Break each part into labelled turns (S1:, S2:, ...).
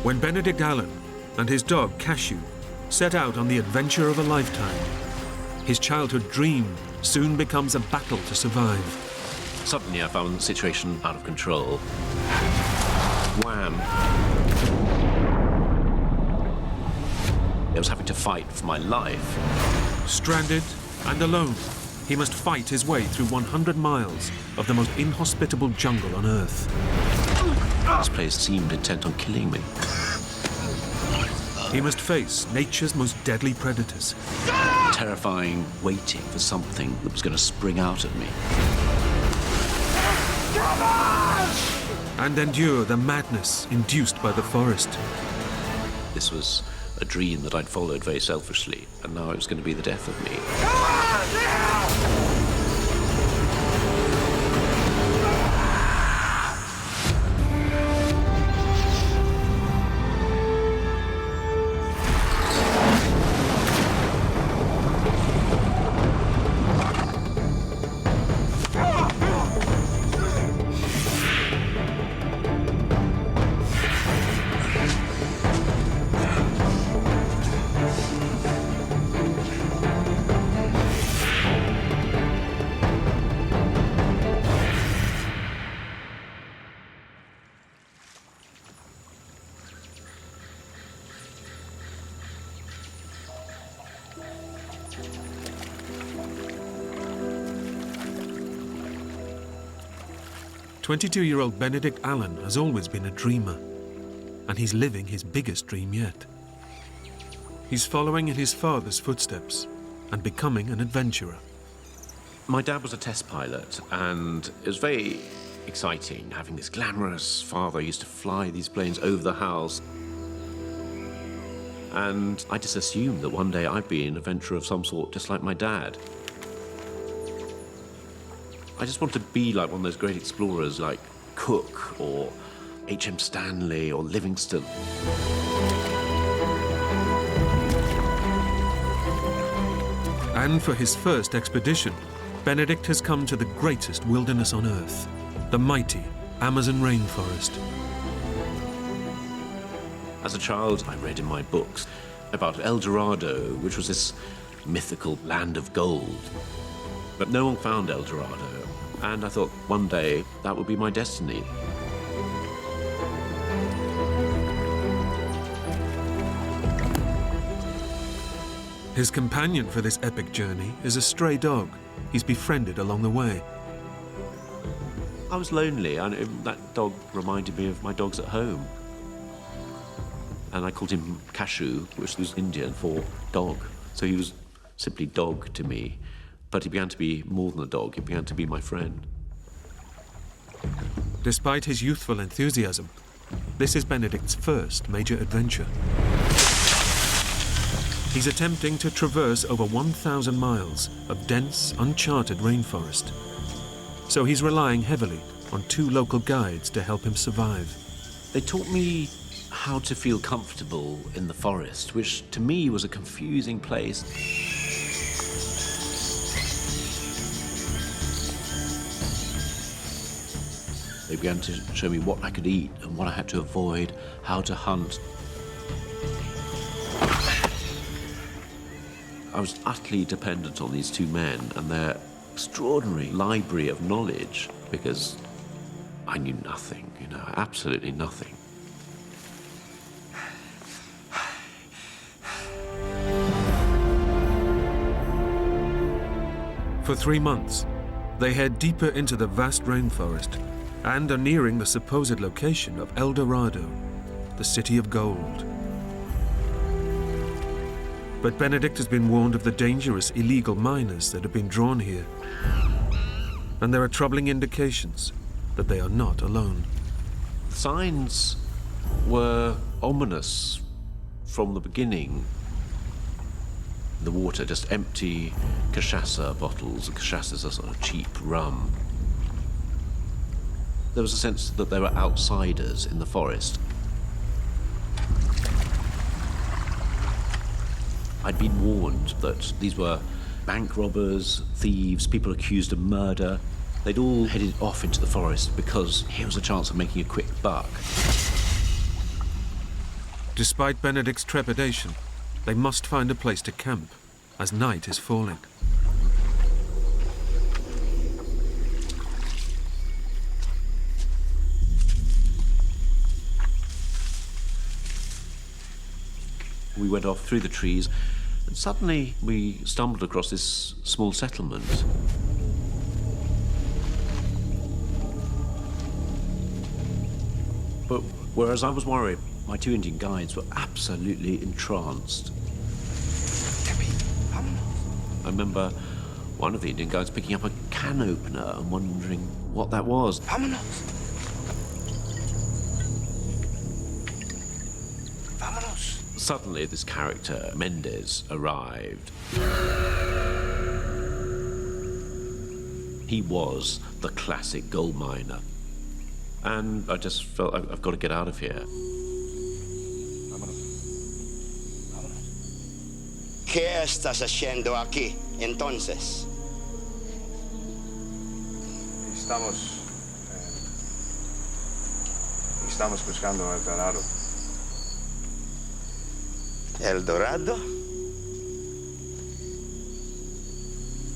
S1: when Benedict Allen and his dog Cashew set out on the adventure of a lifetime. His childhood dream soon becomes a battle to survive.
S2: Suddenly I found the situation out of control. Wham! I was having to fight for my life.
S1: Stranded and alone, he must fight his way through 100 miles of the most inhospitable jungle on Earth.
S2: This place seemed intent on killing me.
S1: He must face nature's most deadly predators.
S2: Terrifying, waiting for something that was going to spring out at me.
S1: And endure the madness induced by the forest.
S2: This was a dream that I'd followed very selfishly, and now it was going to be the death of me.
S1: 22-year-old Benedict Allen has always been a dreamer, and he's living his biggest dream yet. He's following in his father's footsteps and becoming an adventurer.
S2: My dad was a test pilot, and it was very exciting having this glamorous father. He used to fly these planes over the house. And I just assumed that one day I'd be an adventurer of some sort, just like my dad. I just wanted to be like one of those great explorers like Cook or H.M. Stanley or Livingstone.
S1: And for his first expedition, Benedict has come to the greatest wilderness on Earth, the mighty Amazon rainforest.
S2: As a child, I read in my books about El Dorado, which was this mythical land of gold. But no one found El Dorado, and I thought one day that would be my destiny.
S1: His companion for this epic journey is a stray dog he's befriended along the way.
S2: I was lonely, and that dog reminded me of my dogs at home. And I called him Cashew, which was Indian for dog. So he was simply dog to me. But he began to be more than a dog, he began to be my friend.
S1: Despite his youthful enthusiasm, this is Benedict's first major adventure. He's attempting to traverse over 1,000 miles of dense, uncharted rainforest. So he's relying heavily on 2 local guides to help him survive.
S2: They taught me how to feel comfortable in the forest, which to me was a confusing place. They began to show me what I could eat and what I had to avoid, how to hunt. I was utterly dependent on these 2 men and their extraordinary library of knowledge, because I knew nothing, absolutely nothing.
S1: For 3 months, they head deeper into the vast rainforest and are nearing the supposed location of El Dorado, the city of gold. But Benedict has been warned of the dangerous illegal miners that have been drawn here. And there are troubling indications that they are not alone.
S2: The signs were ominous from the beginning. The water, just empty cachaça bottles. Cachaça's a sort of cheap rum. There was a sense that there were outsiders in the forest. I'd been warned that these were bank robbers, thieves, people accused of murder. They'd all headed off into the forest because here was a chance of making a quick buck.
S1: Despite Benedict's trepidation, they must find a place to camp, as night is falling.
S2: We went off through the trees, and suddenly we stumbled across this small settlement. But whereas I was worried, my two Indian guides were absolutely entranced. I remember one of the Indian guides picking up a can opener and wondering what that was. Suddenly, this character, Mendez, arrived. He was the classic gold miner. And I just felt I've got to get out of here.
S3: ¿Qué estás haciendo aquí, entonces?
S4: Estamos buscando el Dorado.
S3: ¿El Dorado?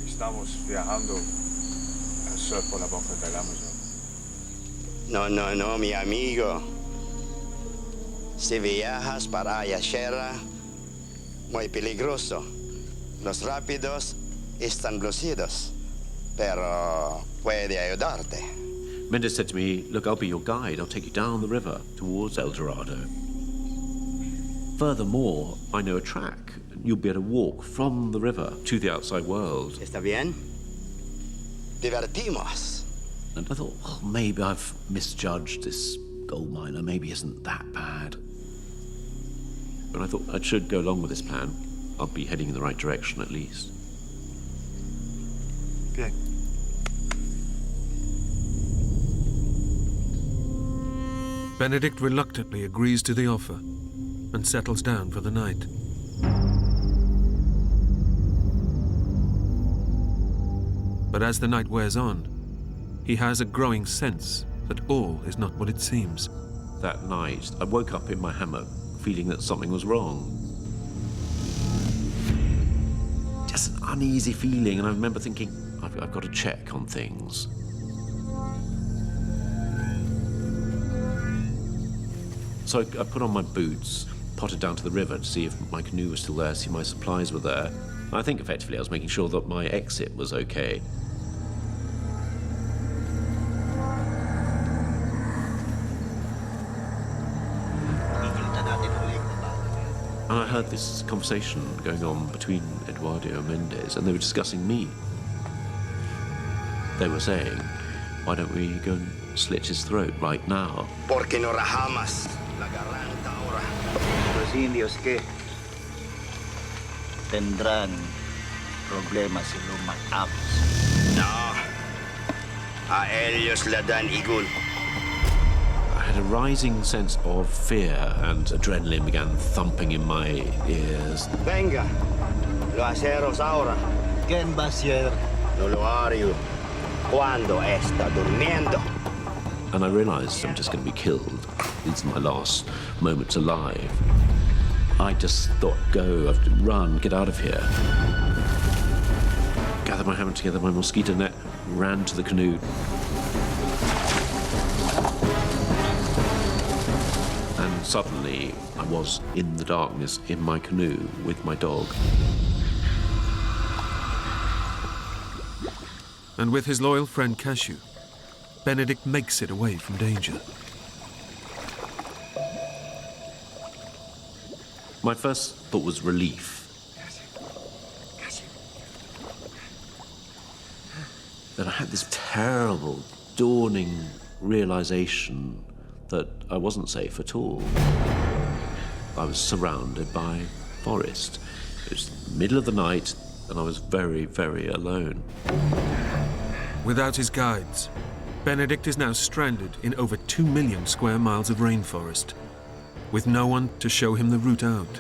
S4: Estamos viajando al sur por la boca del Amazon.
S3: No, mi amigo. Si viajas para allá, muy peligroso. Los rápidos están lucidos, pero puede ayudarte.
S2: Mendez said to me, look, I'll be your guide. I'll take you down the river towards El Dorado. Furthermore, I know a track. You'll be able to walk from the river to the outside world.
S3: ¿Está bien? Divertimos.
S2: And I thought, well, maybe I've misjudged this gold miner. Maybe he isn't that bad. But I thought I should go along with this plan. I'll be heading in the right direction at least.
S4: Bien.
S1: Benedict reluctantly agrees to the offer and settles down for the night. But as the night wears on, he has a growing sense that all is not what it seems.
S2: That night, I woke up in my hammock feeling that something was wrong. Just an uneasy feeling, and I remember thinking, I've got to check on things. So I put on my boots, potted down to the river to see if my canoe was still there, see my supplies were there. I think effectively I was making sure that my exit was okay. And I heard this conversation going on between Eduardo and Mendez, and they were discussing me. They were saying, why don't we go and slit his throat right now?
S3: Porque no rajamos la garganta ahora.
S5: Los indios que tendrán problemas si lo matamos.
S3: No. A ellos le dan igual.
S2: I had a rising sense of fear, and adrenaline began thumping in my ears.
S3: Venga. Lo hacemos ahora.
S5: ¿Quién va a ser?
S3: No lo haré cuando está durmiendo.
S2: And I realized I'm just going to be killed. These are my last moments alive. I just thought, go, I have to run, get out of here. Gathered my hammock together, my mosquito net, ran to the canoe. And suddenly, I was in the darkness in my canoe with my dog.
S1: And with his loyal friend Cashew, Benedict makes it away from danger.
S2: My first thought was relief. Then I had this terrible, dawning realization that I wasn't safe at all. I was surrounded by forest. It was the middle of the night, and I was very, very alone.
S1: Without his guides, Benedict is now stranded in over 2 million square miles of rainforest, with no one to show him the route out.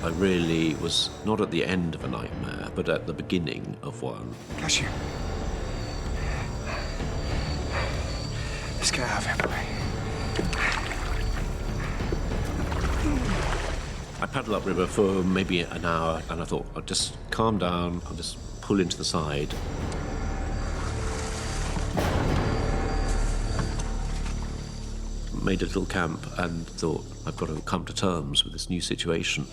S2: I really was not at the end of a nightmare, but at the beginning of one.
S4: Cashew. Let's get out of here, boy.
S2: I paddled upriver for maybe an hour, and I thought, I'll just calm down, I'll just pull into the side. Made a little camp and thought, I've got to come to terms with this new situation.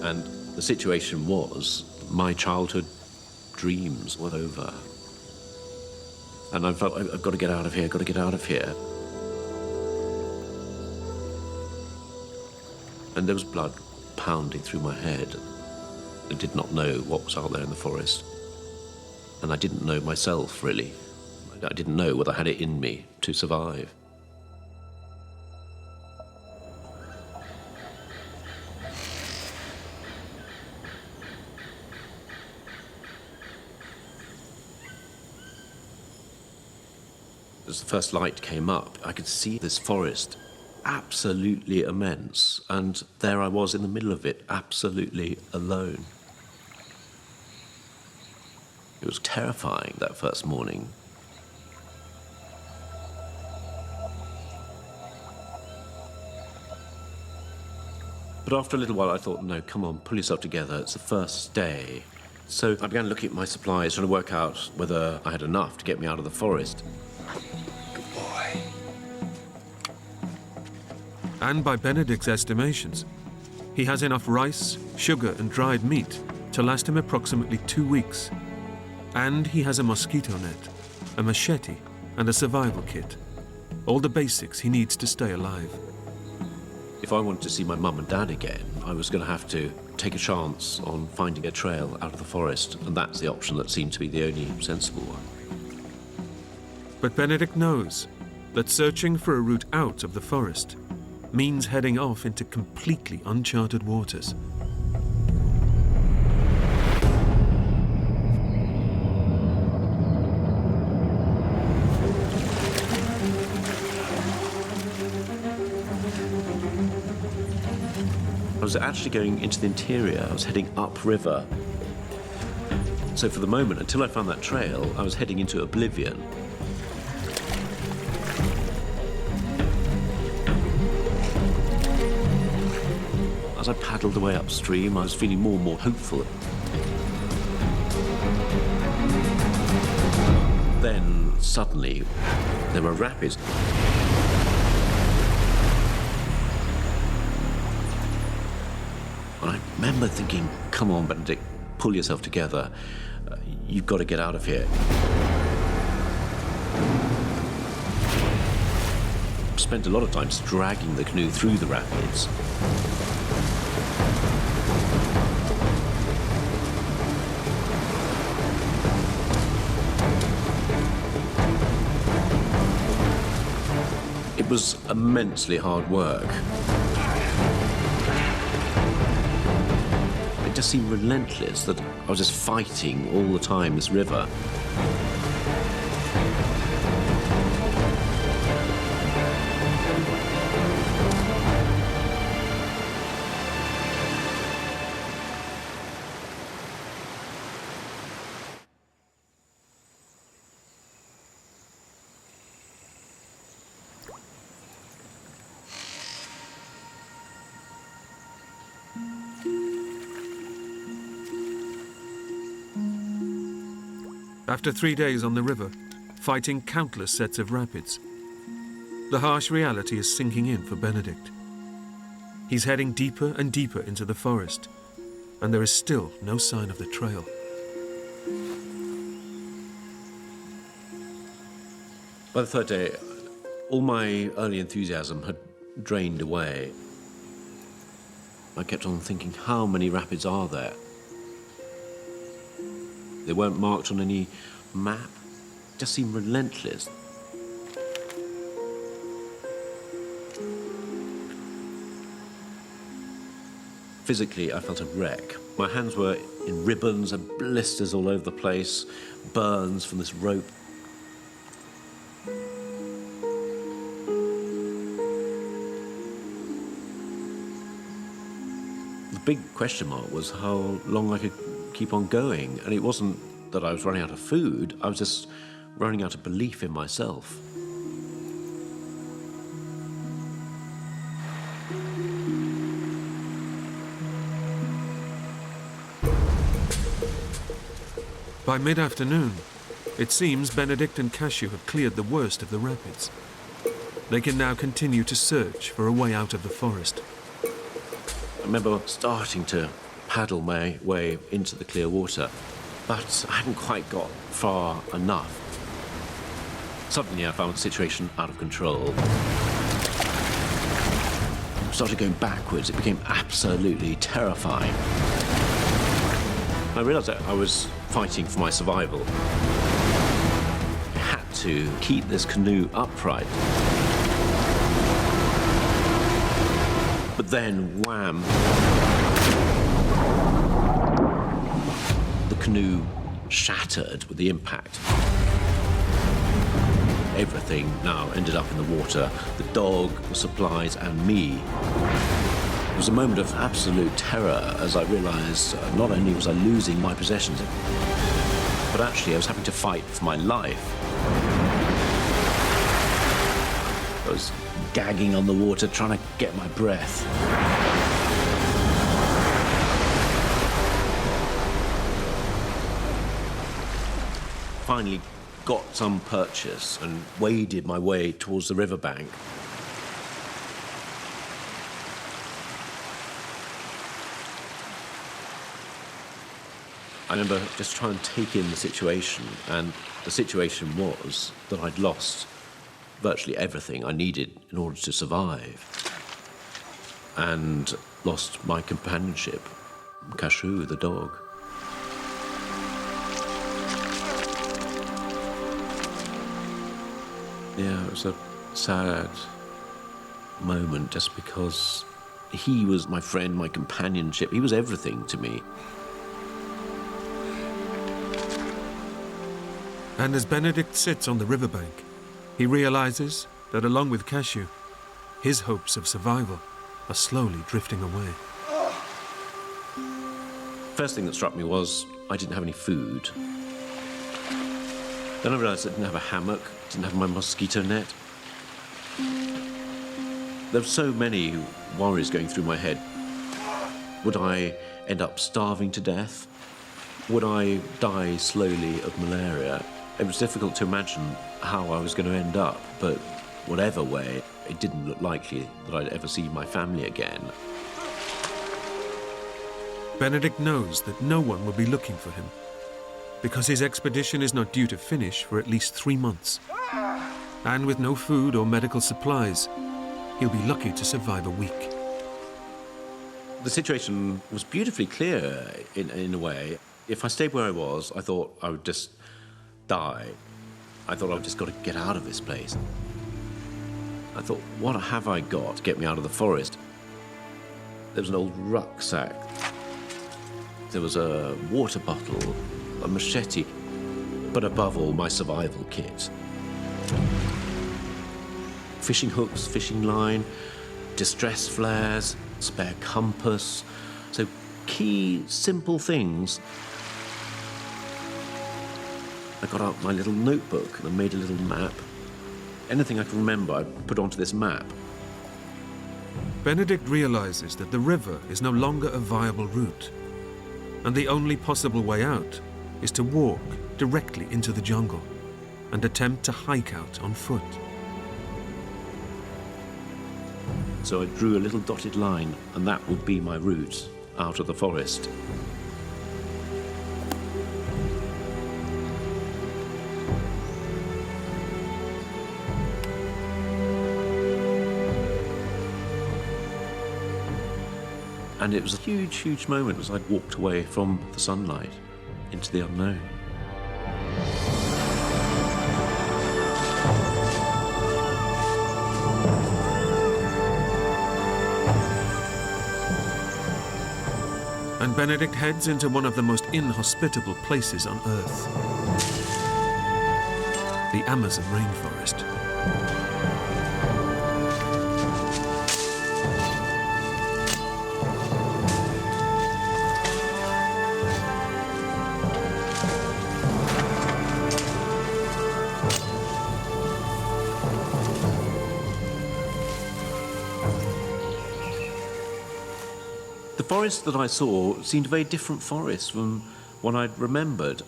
S2: And the situation was, my childhood dreams were over. And I felt, I've got to get out of here, got to get out of here. And there was blood pounding through my head. I did not know what was out there in the forest. And I didn't know myself, really. I didn't know whether I had it in me to survive. As the first light came up, I could see this forest, absolutely immense, and there I was in the middle of it, absolutely alone. It was terrifying that first morning. But after a little while, I thought, no, come on, pull yourself together. It's the first day. So I began looking at my supplies, trying to work out whether I had enough to get me out of the forest.
S4: Good boy.
S1: And by Benedict's estimations, he has enough rice, sugar and dried meat to last him approximately 2 weeks. And he has a mosquito net, a machete and a survival kit. All the basics he needs to stay alive.
S2: If I wanted to see my mum and dad again, I was going to have to take a chance on finding a trail out of the forest, and that's the option that seemed to be the only sensible one.
S1: But Benedict knows that searching for a route out of the forest means heading off into completely uncharted waters.
S2: I was actually going into the interior. I was heading upriver. So for the moment, until I found that trail, I was heading into oblivion. As I paddled away upstream, I was feeling more and more hopeful. Then, suddenly, there were rapids. I remember thinking, come on, Benedict, pull yourself together. You've got to get out of here. Spent a lot of time dragging the canoe through the rapids. It was immensely hard work. It just seemed relentless that I was just fighting all the time this river.
S1: After 3 days on the river, fighting countless sets of rapids, the harsh reality is sinking in for Benedict. He's heading deeper and deeper into the forest, and there is still no sign of the trail.
S2: By the third day, all my early enthusiasm had drained away. I kept on thinking, how many rapids are there? They weren't marked on any map. It just seemed relentless. Physically, I felt a wreck. My hands were in ribbons and blisters all over the place, burns from this rope. The big question mark was how long I could keep on going, and it wasn't that I was running out of food, I was just running out of belief in myself.
S1: By mid-afternoon, it seems Benedict and Cashew have cleared the worst of the rapids. They can now continue to search for a way out of the forest.
S2: I remember starting to paddle my way into the clear water, but I hadn't quite got far enough. Suddenly I found the situation out of control. I started going backwards. It became absolutely terrifying. I realized that I was fighting for my survival. I had to keep this canoe upright. But then, wham! The canoe shattered with the impact. Everything now ended up in the water. The dog, the supplies, and me. It was a moment of absolute terror as I realized not only was I losing my possessions, but actually I was having to fight for my life. I was gagging on the water, trying to get my breath. Finally got some purchase and waded my way towards the riverbank. I remember just trying to take in the situation, and the situation was that I'd lost virtually everything I needed in order to survive, and lost my companionship, Cashew, the dog. Yeah, it was a sad moment just because he was my friend, my companionship. He was everything to me.
S1: And as Benedict sits on the riverbank, he realizes that along with Cashew, his hopes of survival are slowly drifting away.
S2: First thing that struck me was I didn't have any food. Then I realized I didn't have a hammock, didn't have my mosquito net. There were so many worries going through my head. Would I end up starving to death? Would I die slowly of malaria? It was difficult to imagine how I was going to end up, but whatever way, it didn't look likely that I'd ever see my family again.
S1: Benedict knows that no one will be looking for him, because his expedition is not due to finish for at least 3 months. And with no food or medical supplies, he'll be lucky to survive a week.
S2: The situation was beautifully clear in a way. If I stayed where I was, I thought I would just die. I thought I've just got to get out of this place. I thought, what have I got to get me out of the forest? There was an old rucksack. There was a water bottle, a machete, but above all, my survival kit. Fishing hooks, fishing line, distress flares, spare compass. So key, simple things. I got out my little notebook and I made a little map. Anything I can remember, I put onto this map.
S1: Benedict realizes that the river is no longer a viable route, and the only possible way out is to walk directly into the jungle and attempt to hike out on foot.
S2: So I drew a little dotted line, and that would be my route out of the forest. And it was a huge, huge moment as I walked away from the sunlight into the unknown.
S1: And Benedict heads into one of the most inhospitable places on Earth, the Amazon rainforest.
S2: The forest that I saw seemed a very different forest from what I'd remembered.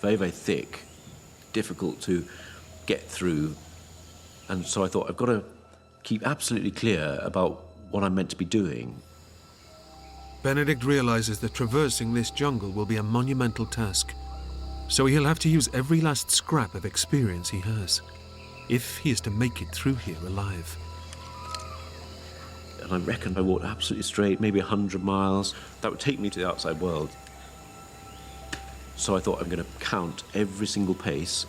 S2: very, very thick, difficult to get through. And so I thought, I've got to keep absolutely clear about what I'm meant to be doing.
S1: Benedict realizes that traversing this jungle will be a monumental task, so he'll have to use every last scrap of experience he has, if he is to make it through here alive.
S2: And I reckon I walked absolutely straight, maybe 100 miles. That would take me to the outside world. So I thought, I'm going to count every single pace.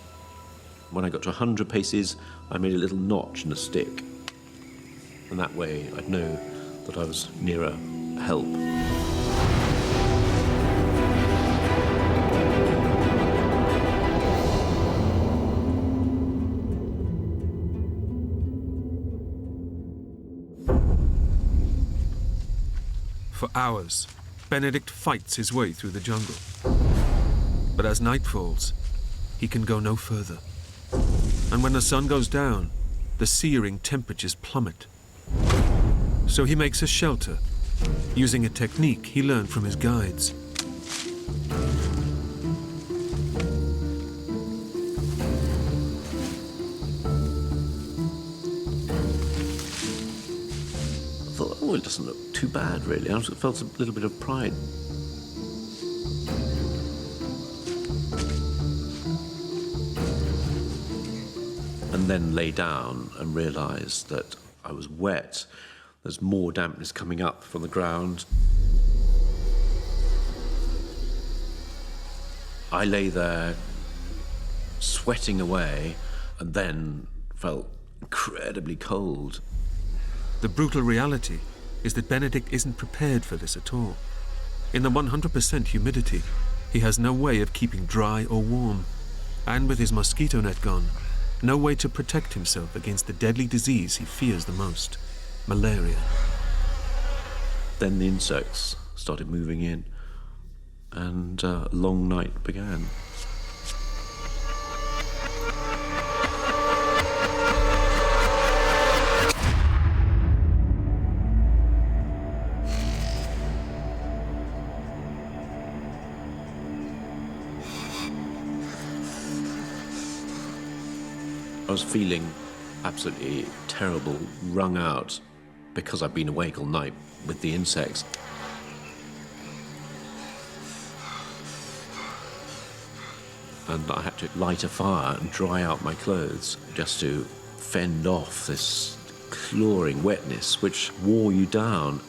S2: When I got to 100 paces, I made a little notch in a stick. And that way, I'd know that I was nearer help.
S1: For hours, Benedict fights his way through the jungle. But as night falls, he can go no further. And when the sun goes down, the searing temperatures plummet. So he makes a shelter, using a technique he learned from his guides.
S2: I thought, oh, it doesn't look too bad, really. I felt a little bit of pride. And then lay down and realised that I was wet. There's more dampness coming up from the ground. I lay there, sweating away, and then felt incredibly cold.
S1: The brutal reality is that Benedict isn't prepared for this at all. In the 100% humidity, he has no way of keeping dry or warm. And with his mosquito net gone, no way to protect himself against the deadly disease he fears the most, malaria.
S2: Then the insects started moving in, and a long night began. I was feeling absolutely terrible, wrung out, because I'd been awake all night with the insects. And I had to light a fire and dry out my clothes just to fend off this clawing wetness which wore you down.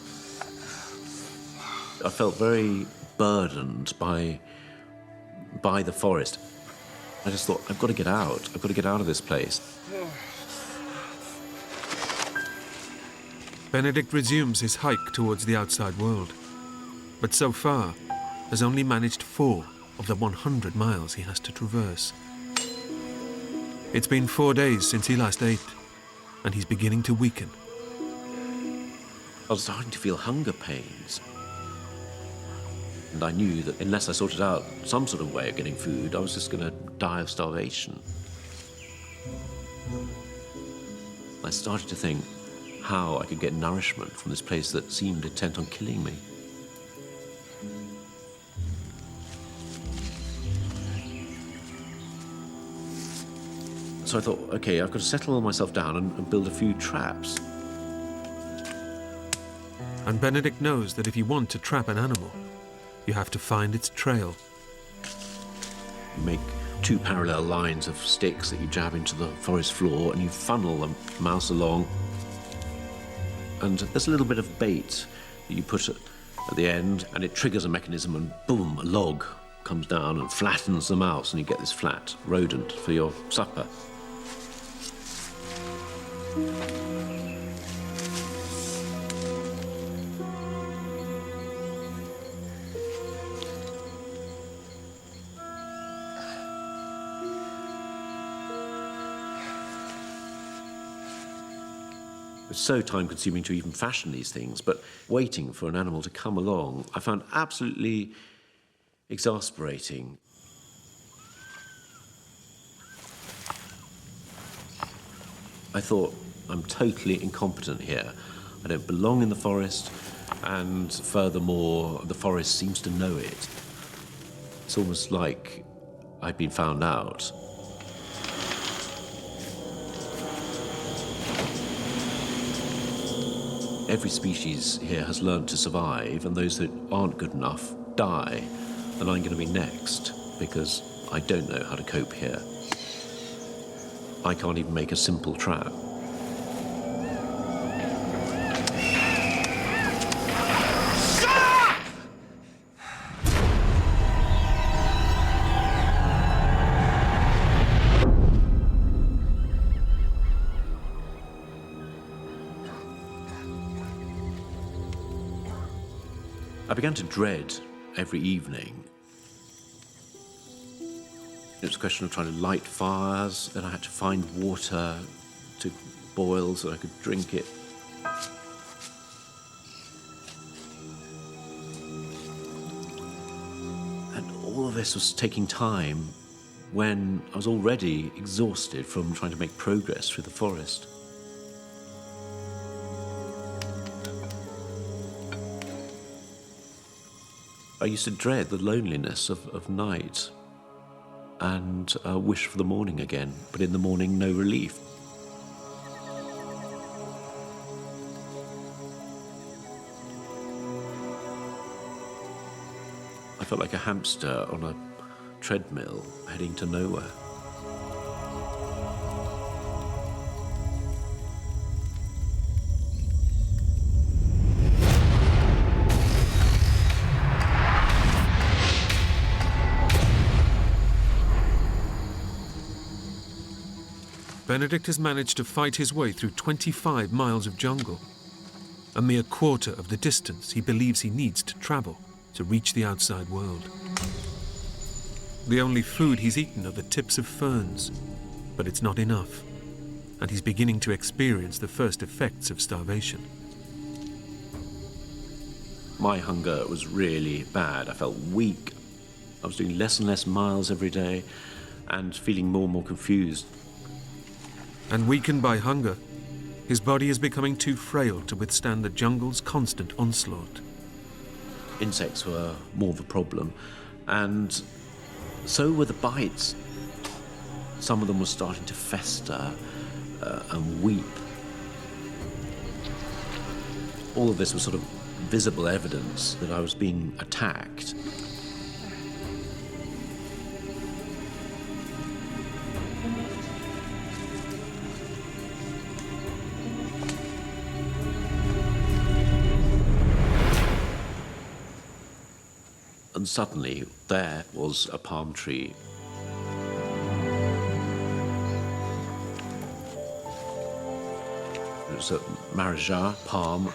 S2: I felt very burdened by the forest. I just thought, I've got to get out. I've got to get out of this place.
S1: Benedict resumes his hike towards the outside world, but so far has only managed 4 of the 100 miles he has to traverse. It's been 4 days since he last ate, and he's beginning to weaken.
S2: I was starting to feel hunger pains. And I knew that unless I sorted out some sort of way of getting food, I was just going to die of starvation. I started to think how I could get nourishment from this place that seemed intent on killing me. So I thought, okay, I've got to settle myself down and build a few traps.
S1: And Benedict knows that if you want to trap an animal, you have to find its trail.
S2: You make 2 parallel lines of sticks that you jab into the forest floor, and you funnel the mouse along. And there's a little bit of bait that you put at the end, and it triggers a mechanism, and boom, a log comes down and flattens the mouse, and you get this flat rodent for your supper. It's so time-consuming to even fashion these things, but waiting for an animal to come along, I found absolutely exasperating. I thought, I'm totally incompetent here. I don't belong in the forest, and furthermore, the forest seems to know it. It's almost like I'd been found out. Every species here has learned to survive, and those that aren't good enough die. And I'm going to be next, because I don't know how to cope here. I can't even make a simple trap. I began to dread every evening. It was a question of trying to light fires, and I had to find water to boil so I could drink it. And all of this was taking time when I was already exhausted from trying to make progress through the forest. I used to dread the loneliness of night and wish for the morning again, but in the morning, no relief. I felt like a hamster on a treadmill heading to nowhere.
S1: Benedict has managed to fight his way through 25 miles of jungle, a mere quarter of the distance he believes he needs to travel to reach the outside world. The only food he's eaten are the tips of ferns, but it's not enough, and he's beginning to experience the first effects of starvation.
S2: My hunger was really bad. I felt weak. I was doing less and less miles every day and feeling more and more confused.
S1: And weakened by hunger, his body is becoming too frail to withstand the jungle's constant onslaught.
S2: Insects were more of a problem, and so were the bites. Some of them were starting to fester and weep. All of this was sort of visible evidence that I was being attacked. And suddenly, there was a palm tree. It was a Malaria palm.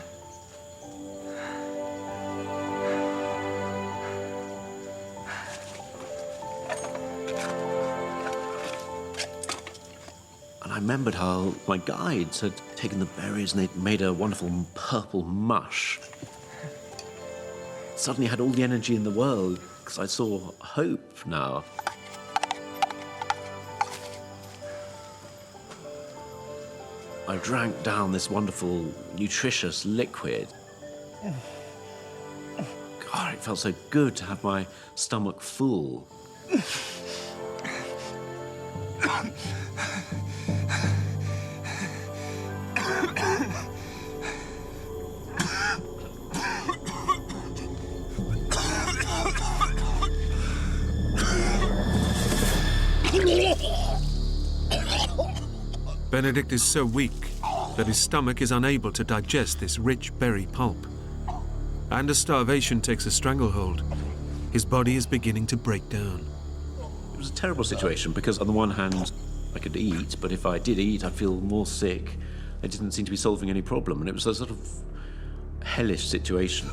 S2: And I remembered how my guides had taken the berries and they'd made a wonderful purple mush. Suddenly I had all the energy in the world because I saw hope now. I drank down this wonderful, nutritious liquid. God, it felt so good to have my stomach full.
S1: Benedict is so weak that his stomach is unable to digest this rich berry pulp. And as starvation takes a stranglehold, his body is beginning to break down.
S2: It was a terrible situation because on the one hand, I could eat, but if I did eat, I'd feel more sick. It didn't seem to be solving any problem, and it was a sort of hellish situation.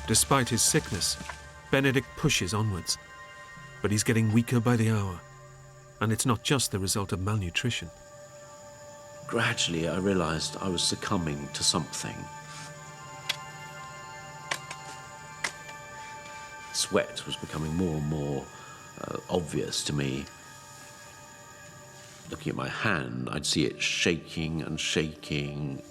S1: Despite his sickness, Benedict pushes onwards, but he's getting weaker by the hour, and it's not just the result of malnutrition.
S2: Gradually, I realized I was succumbing to something. Sweat was becoming more and more obvious to me. Looking at my hand, I'd see it shaking and shaking.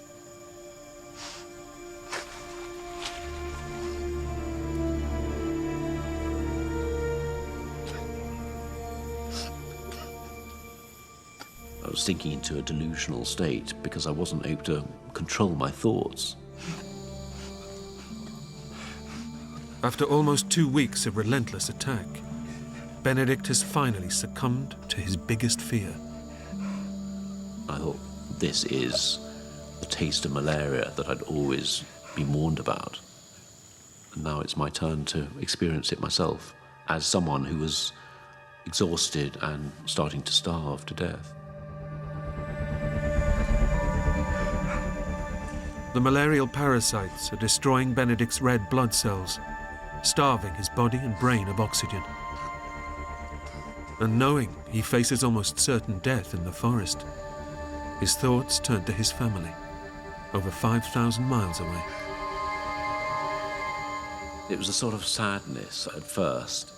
S2: I was sinking into a delusional state because I wasn't able to control my thoughts.
S1: After almost 2 weeks of relentless attack, Benedict has finally succumbed to his biggest fear.
S2: I thought, this is the taste of malaria that I'd always been warned about. And now it's my turn to experience it myself as someone who was exhausted and starting to starve to death.
S1: The malarial parasites are destroying Benedict's red blood cells, starving his body and brain of oxygen. And knowing he faces almost certain death in the forest, his thoughts turn to his family, over 5,000 miles away.
S2: It was a sort of sadness at first,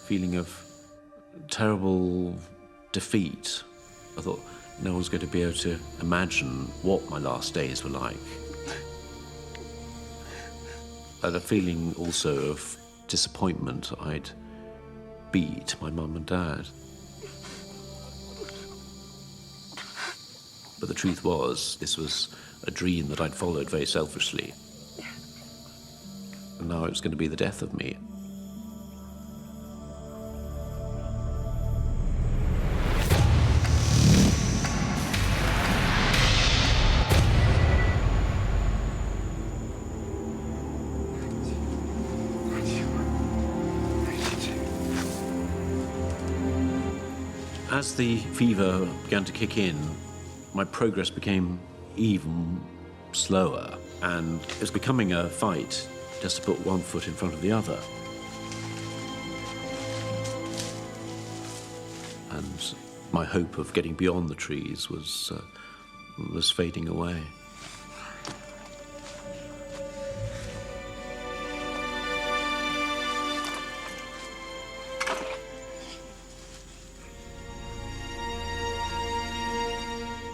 S2: feeling of terrible defeat. I thought no one's going to be able to imagine what my last days were like. I had a feeling also of disappointment. I'd beat my mum and dad. But the truth was, this was a dream that I'd followed very selfishly. And now it was going to be the death of me. As the fever began to kick in, my progress became even slower, and it was becoming a fight just to put one foot in front of the other. And my hope of getting beyond the trees was fading away.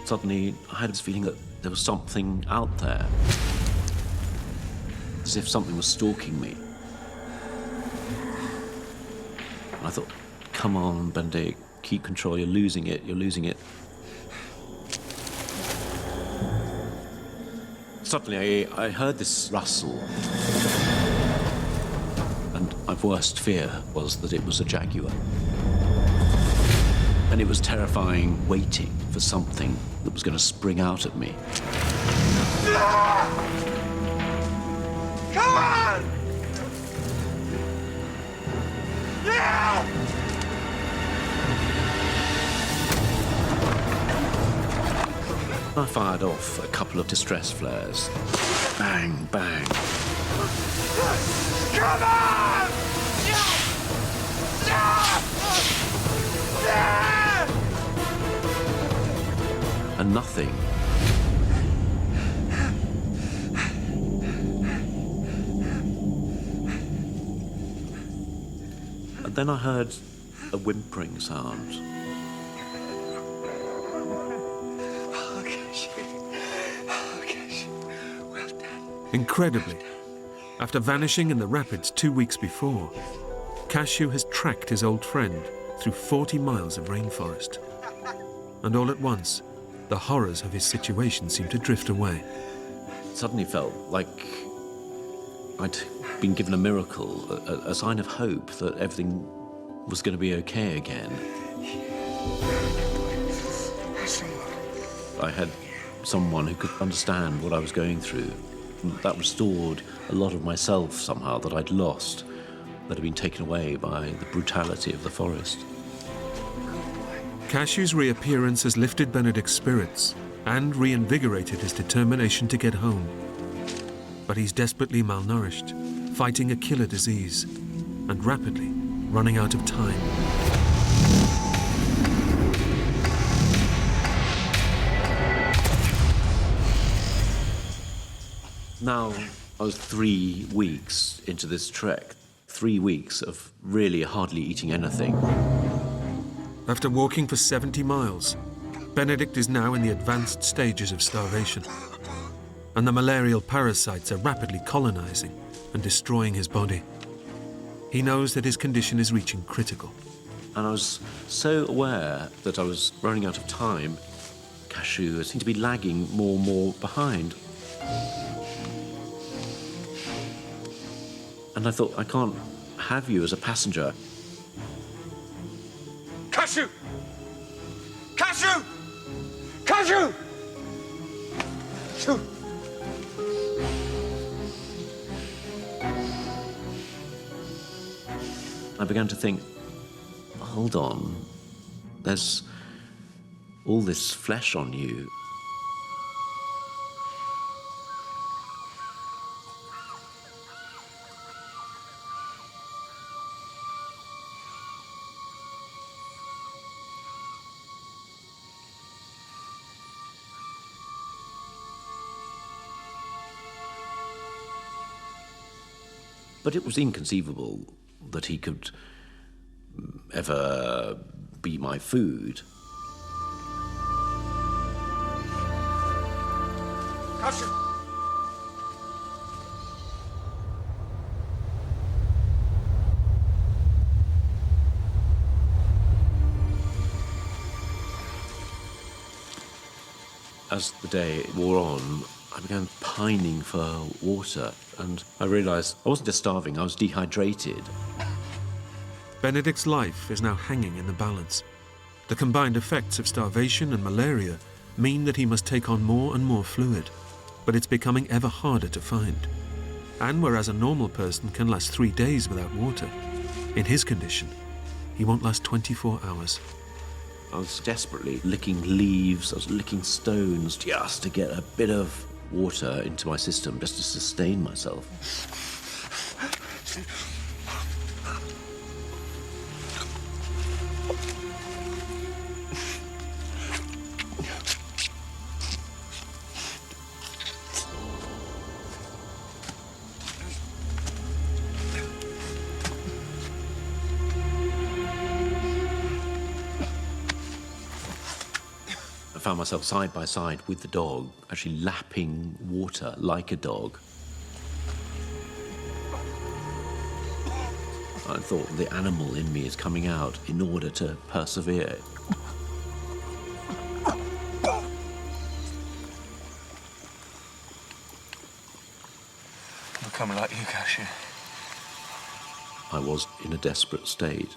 S2: Suddenly, I had this feeling that there was something out there, as if something was stalking me. And I thought, come on, Benedict, keep control, you're losing it, you're losing it. Suddenly, I heard this rustle, and my worst fear was that it was a jaguar. And it was terrifying, waiting for something that was going to spring out at me.
S6: Come on! Yeah!
S2: I fired off a couple of distress flares. Bang, bang.
S6: Come on! Yeah!
S2: And nothing. And then I heard a whimpering sound.
S6: Well done.
S1: Incredibly, after vanishing in the rapids 2 weeks before, Cashew has tracked his old friend through 40 miles of rainforest. And all at once, the horrors of his situation seem to drift away.
S2: It suddenly felt like I'd been given a miracle, a sign of hope that everything was going to be okay again. I had someone who could understand what I was going through. That restored a lot of myself somehow that I'd lost, that had been taken away by the brutality of the forest.
S1: Cashew's reappearance has lifted Benedict's spirits and reinvigorated his determination to get home. But he's desperately malnourished, fighting a killer disease, and rapidly running out of time.
S2: Now, I was 3 weeks into this trek, 3 weeks of really hardly eating anything.
S1: After walking for 70 miles, Benedict is now in the advanced stages of starvation, and the malarial parasites are rapidly colonizing and destroying his body. He knows that his condition is reaching critical.
S2: And I was so aware that I was running out of time. Cashew seemed to be lagging more and more behind. And I thought, I can't have you as a passenger.
S6: Cashew! Cashew! Cashew! Cashew!
S2: I began to think, hold on, there's all this flesh on you. But it was inconceivable that he could ever be my food.
S6: Cashew!
S2: As the day wore on, I began pining for water, and I realized I wasn't just starving, I was dehydrated.
S1: Benedict's life is now hanging in the balance. The combined effects of starvation and malaria mean that he must take on more and more fluid, but it's becoming ever harder to find. And whereas a normal person can last 3 days without water, in his condition, he won't last 24 hours.
S2: I was desperately licking leaves, I was licking stones just to get a bit of water into my system, just to sustain myself. I found myself side by side with the dog, actually lapping water like a dog. I thought the animal in me is coming out in order to persevere.
S6: Become like you, Cashew.
S2: I was in a desperate state.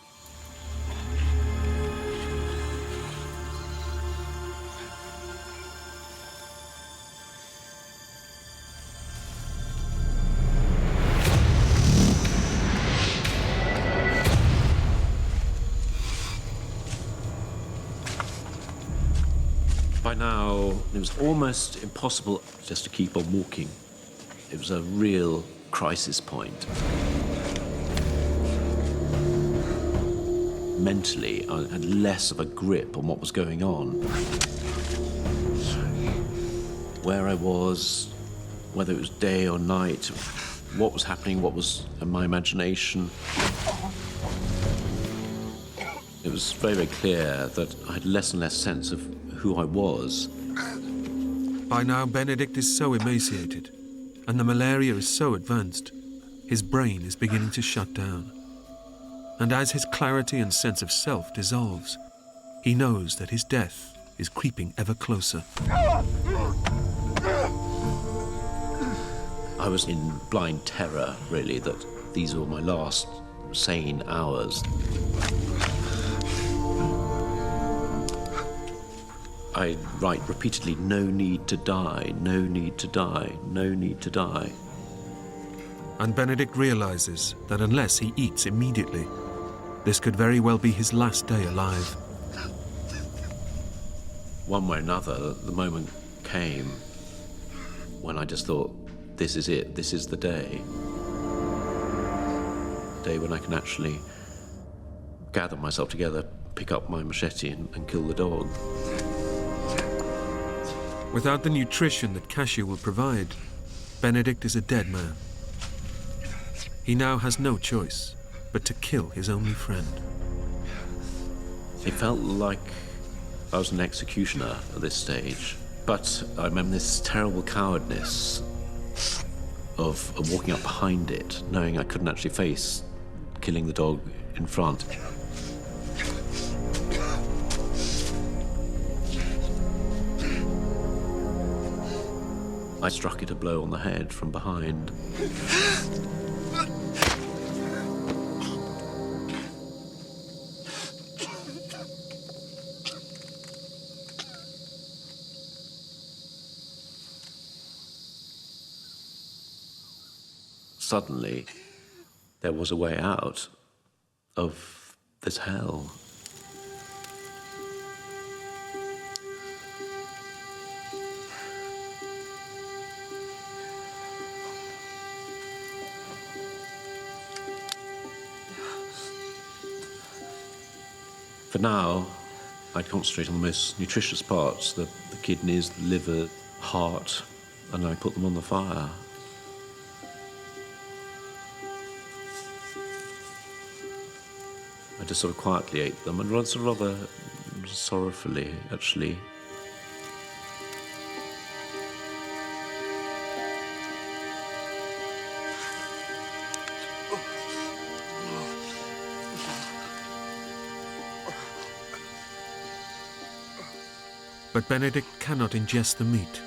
S2: By now, it was almost impossible just to keep on walking. It was a real crisis point. Mentally, I had less of a grip on what was going on. Where I was, whether it was day or night, what was happening, what was in my imagination. It was very, very clear that I had less and less sense of who I was.
S1: By now, Benedict is so emaciated, and the malaria is so advanced, his brain is beginning to shut down. And as his clarity and sense of self dissolves, he knows that his death is creeping ever closer.
S2: I was in blind terror, really, that these were my last sane hours. I write repeatedly, no need to die, no need to die, no need to die.
S1: And Benedict realizes that unless he eats immediately, this could very well be his last day alive.
S2: One way or another, the moment came when I just thought, this is it, this is the day. The day when I can actually gather myself together, pick up my machete and kill the dog.
S1: Without the nutrition that Cashew will provide, Benedict is a dead man. He now has no choice but to kill his only friend.
S2: It felt like I was an executioner at this stage. But I remember this terrible cowardness of walking up behind it, knowing I couldn't actually face killing the dog in front. I struck it a blow on the head from behind. Suddenly, there was a way out of this hell. For now, I'd concentrate on the most nutritious parts, the kidneys, the liver, heart, and I put them on the fire. I just sort of quietly ate them, and rather sorrowfully, actually.
S1: But Benedict cannot ingest the meat.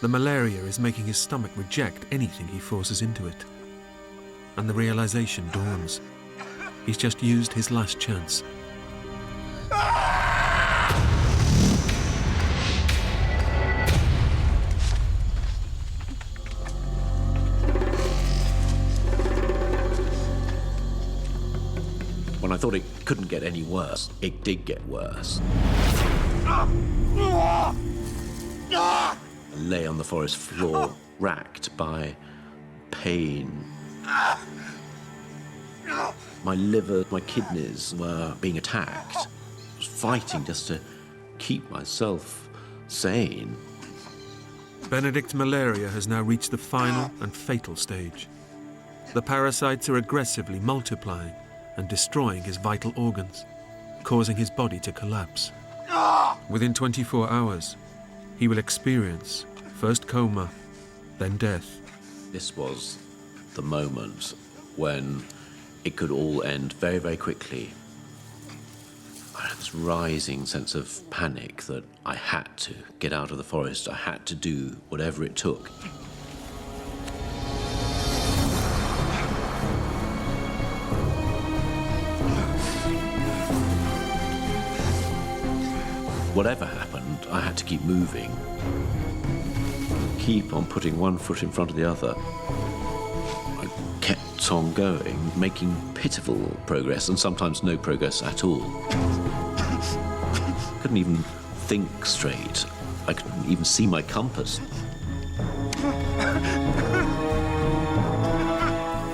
S1: The malaria is making his stomach reject anything he forces into it. And the realization dawns. He's just used his last chance.
S2: When I thought it couldn't get any worse, it did get worse. I lay on the forest floor, racked by pain. My liver, my kidneys were being attacked. I was fighting just to keep myself sane.
S1: Benedict's malaria has now reached the final and fatal stage. The parasites are aggressively multiplying and destroying his vital organs, causing his body to collapse. Within 24 hours, he will experience first coma, then death.
S2: This was the moment when it could all end very, very quickly. I had this rising sense of panic that I had to get out of the forest. I had to do whatever it took. Whatever happened, I had to keep moving. Keep on putting one foot in front of the other. I kept on going, making pitiful progress, and sometimes no progress at all. Couldn't even think straight. I couldn't even see my compass.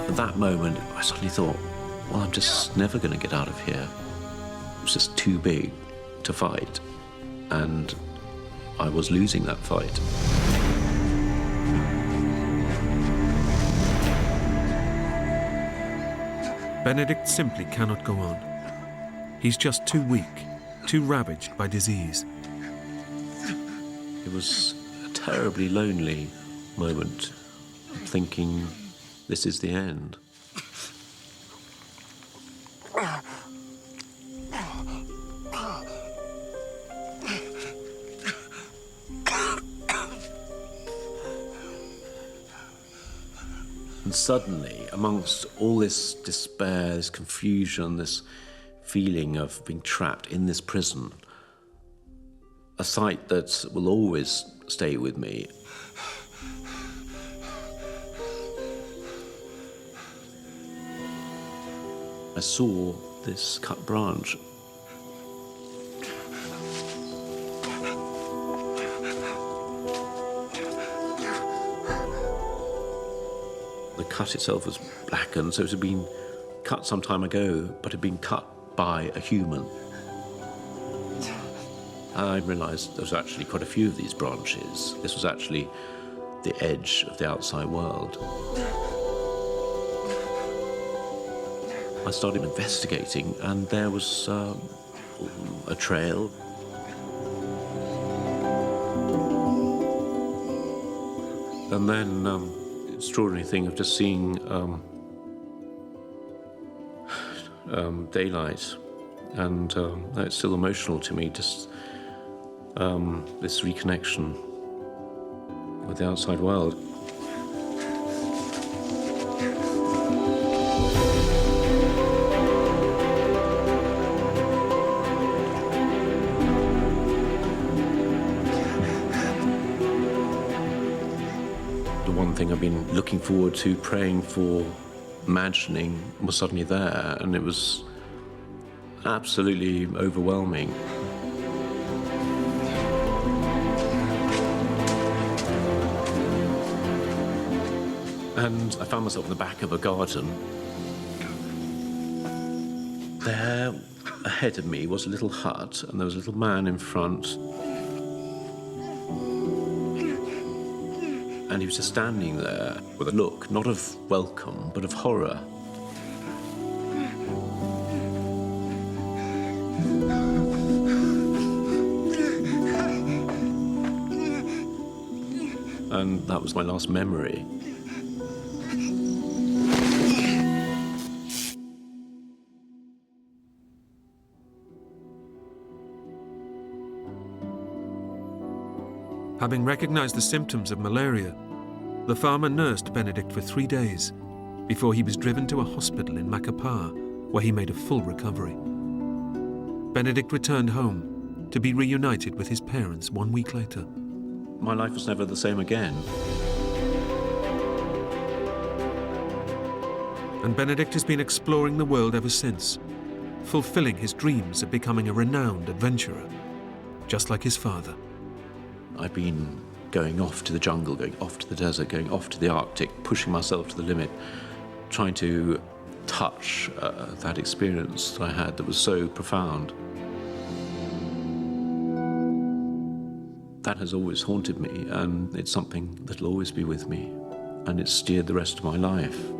S2: At that moment, I suddenly thought, well, I'm just never going to get out of here. It was just too big to fight. And I was losing that fight.
S1: Benedict simply cannot go on. He's just too weak, too ravaged by disease.
S2: It was a terribly lonely moment, thinking this is the end. And suddenly, amongst all this despair, this confusion, this feeling of being trapped in this prison, a sight that will always stay with me. I saw this cut branch. The cut itself was blackened, so it had been cut some time ago, but had been cut by a human. And I realised there was actually quite a few of these branches. This was actually the edge of the outside world. I started investigating, and there was a trail. And then extraordinary thing of just seeing daylight, and it's still emotional to me, just this reconnection with the outside world. The one thing I've been looking forward to, praying for, imagining, was suddenly there, and it was absolutely overwhelming. And I found myself in the back of a garden. There, ahead of me, was a little hut, and there was a little man in front. And he was just standing there with a look, not of welcome, but of horror. And that was my last memory.
S1: Having recognized the symptoms of malaria, the farmer nursed Benedict for 3 days before he was driven to a hospital in Macapá, where he made a full recovery. Benedict returned home to be reunited with his parents 1 week later.
S2: My life was never the same again.
S1: And Benedict has been exploring the world ever since, fulfilling his dreams of becoming a renowned adventurer, just like his father.
S2: I've been going off to the jungle, going off to the desert, going off to the Arctic, pushing myself to the limit, trying to touch that experience that I had that was so profound. That has always haunted me, and it's something that'll always be with me, and it's steered the rest of my life.